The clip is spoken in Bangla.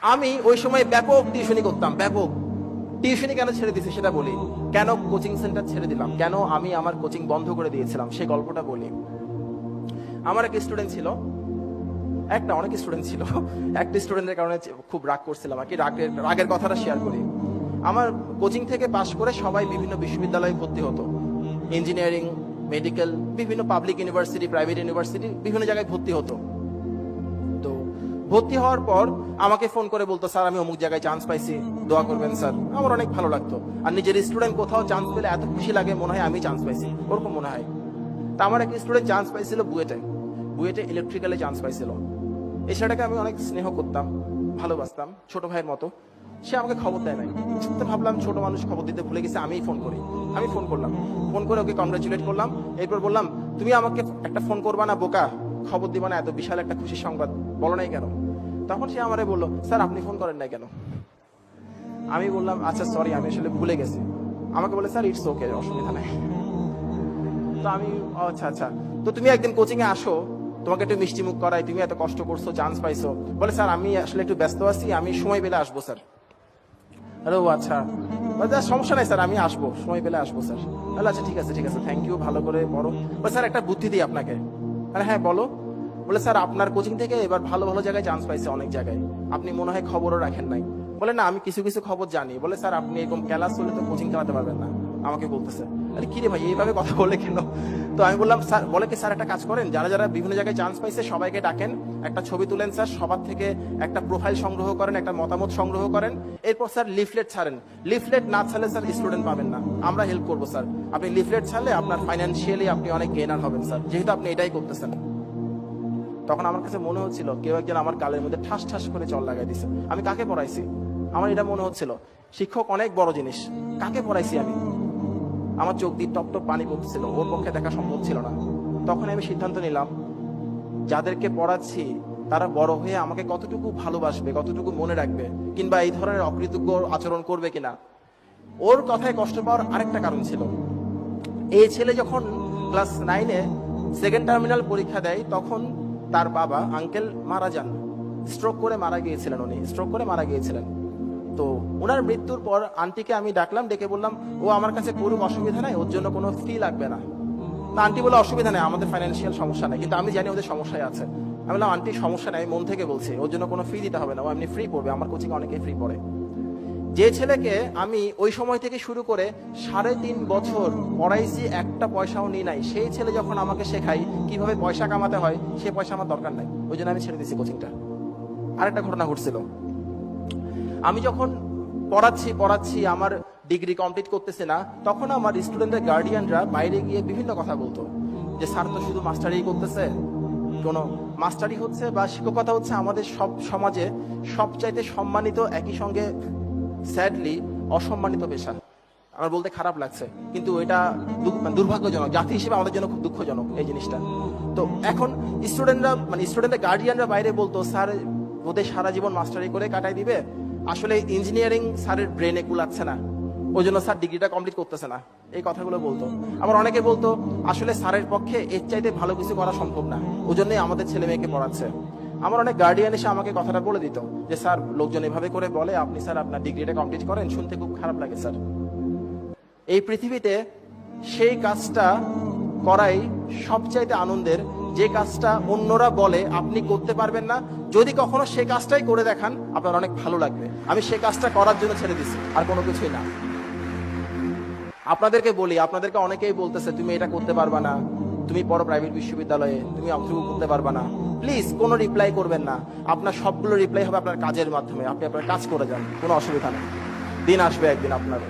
আমি ওই সময় ব্যাপক টিউশনি করতাম, ব্যাপক টিউশনি। কেন ছেড়ে দিয়েছি সেটা বলি, কেন কোচিং সেন্টার ছেড়ে দিলাম, কেন আমি আমার কোচিং বন্ধ করে দিয়েছিলাম, সেই গল্পটা বলি। আমার এক স্টুডেন্ট ছিল, একটা অনেক স্টুডেন্ট ছিল, একটা স্টুডেন্টের কারণে খুব রাগ করছিলাম আর কি। রাগের কথাটা শেয়ার করি। আমার কোচিং থেকে পাশ করে সবাই বিভিন্ন বিশ্ববিদ্যালয়ে ভর্তি হতো, ইঞ্জিনিয়ারিং, মেডিকেল, বিভিন্ন পাবলিক ইউনিভার্সিটি, প্রাইভেট ইউনিভার্সিটি, বিভিন্ন জায়গায় ভর্তি হতো। তো ভর্তি হওয়ার পর আমাকে ফোন করে বলতো, স্যার আমি অমুক জায়গায় চান্স পাইছি, দোয়া করবেন স্যার। আমার অনেক ভালো লাগতো। আর নিজের স্টুডেন্ট কোথাও চান্স পেলে এত খুশি লাগে, মনে হয় আমি চান্স পাইছি, ওরকম মনে হয়। তা আমার এক স্টুডেন্ট চান্স পাইছিল বুয়েটে, বুয়েটে ইলেকট্রিক্যালে চান্স পাইছিল। এই ছেলেটাকে আমি অনেক স্নেহ করতাম, ভালোবাসতাম, ছোট ভাইয়ের মতো। সে আমাকে খবর দেয় নাই। তো ভাবলাম ছোট মানুষ খবর দিতে ভুলে গেছে, আমিই ফোন করি। আমি ফোন করলাম, ফোন করে ওকে কংগ্রাচুলেট করলাম। এরপর বললাম, তুমি আমাকে একটা ফোন করবা না বোকা, খবর দিবা না, এত বিশাল একটা খুশির সংবাদ বলো নাই কেন? তখন সে আমারে বললো, স্যার আপনি ফোন করেন নাই কেন? আমি বললাম, আচ্ছা সরি, আমি আসলে ভুলে গেছি। আমাকে বলে, স্যার ইটস ওকে, অসুবিধা নাই। তো আমি, আচ্ছা আচ্ছা, তো তুমি একদিন কোচিং এ আসো, তোমাকে একটু মিষ্টি মুখ করাই, তুমি এত কষ্ট করছো, চান্স পাইছো। বলে, স্যার আমি আসলে একটু ব্যস্ত আছি, আমি সময় পেলে আসবো স্যার। আরে ও আচ্ছা, সমস্যা নাই স্যার, আমি আসবো, সময় পেলে আসবো স্যার। তাহলে আচ্ছা ঠিক আছে ঠিক আছে, থ্যাংক ইউ, ভালো করে পড়ো। বলে, স্যার একটা বুদ্ধি দিই আপনাকে। আরে হ্যাঁ বলো। বলে, স্যার আপনার কোচিং থেকে এবার ভালো ভালো জায়গায় চান্স পাইছে, অনেক জায়গায়, আপনি মনে হয় খবরও রাখেন নাই। বলে, না আমি কিছু কিছু খবর জানি। বলে, স্যার আপনি এরকম ক্লাস হলে তো কোচিং চালাতে পারবেন না, আমাকে বলতেছে। আরে কি রে ভাই, এইভাবে কথা বলে কেন? তো আমি বললাম, স্যার বলে কি, স্যার একটা কাজ করেন, যারা যারা বিভিন্ন জায়গায় চান্স পাইছে সবাইকে ডাকেন, একটা ছবি তুলেন স্যার, সবার থেকে একটা প্রোফাইল সংগ্রহ করেন, একটা মতামত সংগ্রহ করেন। এরপর স্যার লিফলেট ছাড়েন। লিফলেট না ছাড়লে স্যার স্টুডেন্ট পাবেন না, আমরা হেল্প করবো স্যার। আপনি লিফলেট ছাড়লে আপনার ফাইন্যান্সিয়ালি আপনি অনেক গেনার হবেন স্যার, যেহেতু আপনি এটাই করতেছেন। তখন আমার কাছে মনে হচ্ছিল কেউ একজন আমার গালের মধ্যে ঠাস ঠাস করে চল লাগাই দিছে। আমি কাকে পড়াইছি? আমার এটা মনে হচ্ছিল শিক্ষক অনেক বড় জিনিস, কাকে পড়াইছি আমি? আমার চোখ দিয়ে টপ টপ পানি পড়ছিল, ওর পক্ষে দেখা সম্ভব ছিল না। তখন আমি সিদ্ধান্ত নিলাম, যাদেরকে পড়াচ্ছি তারা বড় হয়ে আমাকে কতটুকু ভালোবাসবে, কতটুকু মনে রাখবে, কিংবা এই ধরনের অকৃতজ্ঞ আচরণ করবে কিনা। ওর কথায় কষ্ট পাওয়ার আরেকটা কারণ ছিল, এই ছেলে যখন ক্লাস 9-এ সেকেন্ড টার্মিনাল পরীক্ষা দেয়, তখন তার বাবা আঙ্কেল মারা যান, স্ট্রোক করে মারা গিয়েছিলেন, উনি স্ট্রোক করে মারা গিয়েছিলেন। তো ওনার মৃত্যুর পর আন্টিকে আমি ডাকলাম, ডেকে বললাম, ও আমার কাছে করুক, অসুবিধা নাই, ওর জন্য কোনো ফি লাগবে না। তা আন্টি বলে, অসুবিধা নেই, আমাদের ফাইন্যান্সিয়াল সমস্যা নেই, কিন্তু আমি জানি ওদের সমস্যায় আছে। আমি বললাম, আন্টি সমস্যা নেই, আমি মন থেকে বলছি, ওর জন্য কোনো ফি দিতে হবে না, ও এমনি ফ্রি পড়বে, আমার কোচিং অনেকেই ফ্রি পড়ে। যে ছেলেকে আমি ওই সময় থেকে শুরু করে 3.5 বছর পড়াইছি, একটা পয়সাও নিই নাই, সেই ছেলে যখন আমাকে শেখাই কিভাবে পয়সা কামাতে হয়, সে পয়সা আমার দরকার নাই, ওই জন্য আমি ছেড়ে দিয়েছি কোচিংটা। আরেকটা ঘটনা ঘটছিল, আমি যখন পড়াচ্ছি পড়াচ্ছি আমার ডিগ্রি কমপ্লিট করতেছে না, তখন আমার স্টুডেন্টের গার্ডিয়ানরা বাইরে গিয়ে বিভিন্ন কথা বলতো, যে স্যার তো শুধু মাস্টারি করতেছে, কোনো মাস্টারি হচ্ছে বা শিক্ষকতা হচ্ছে আমাদের সব সমাজে সবচাইতে সম্মানিত, একই সঙ্গে স্যাডলি অসম্মানিত পেশা। আমার বলতে খারাপ লাগছে, কিন্তু এটা দুর্ভাগ্যজনক, জাতি হিসেবে আমাদের জন্য খুব দুঃখজনক এই জিনিসটা। তো এখন স্টুডেন্টরা, মানে স্টুডেন্টের গার্ডিয়ানরা বাইরে বলতো, স্যার ওদের সারা জীবন মাস্টারি করে কাটাই দিবে, আসলে ইঞ্জিনিয়ারিং স্যারের ব্রেনে কুলাচ্ছে না, ওই জন্য স্যার ডিগ্রিটা কমপ্লিট করতেছে না, এই কথাগুলো বলতো। আবার অনেকে বলতো, আসলে স্যারের পক্ষে এর চাইতে ভালো কিছু করা সম্ভব না, ওই জন্যই আমাদের ছেলে মেয়েকে পড়াচ্ছে। আমার অনেক গার্ডিয়ান এসে আমাকে কথাটা বলে দিত, যে স্যার লোকজন এভাবে করে বলে, আপনি স্যার আপনার ডিগ্রিটা কমপ্লিট করেন, শুনতে খুব খারাপ লাগে স্যার। এই পৃথিবীতে সেই কাজটা করাই সবচাইতে আনন্দের, যে কাজটা অন্যরা বলে আপনি করতে পারবেন না, যদি কখনো সেই কাজটাই করে দেখান আপনার অনেক ভালো লাগবে। আমি সেই কাজটা করার জন্য ছেড়ে দিছি, আর কোনো কিছুই না। আপনাদেরকে বলি, আপনাদেরকে অনেকেই বলতেছে তুমি এটা করতে পারবা না, তুমি পড়ো প্রাইভেট বিশ্ববিদ্যালয়ে, তুমি অংশগ্রহণ করতে পারবা না। প্লিজ কোনো রিপ্লাই করবেন না, আপনার সবগুলো রিপ্লাই হবে আপনার কাজের মাধ্যমে, আপনি আপনার কাজ করে যান, কোনো অসুবিধা নেই, দিন আসবে একদিন আপনার।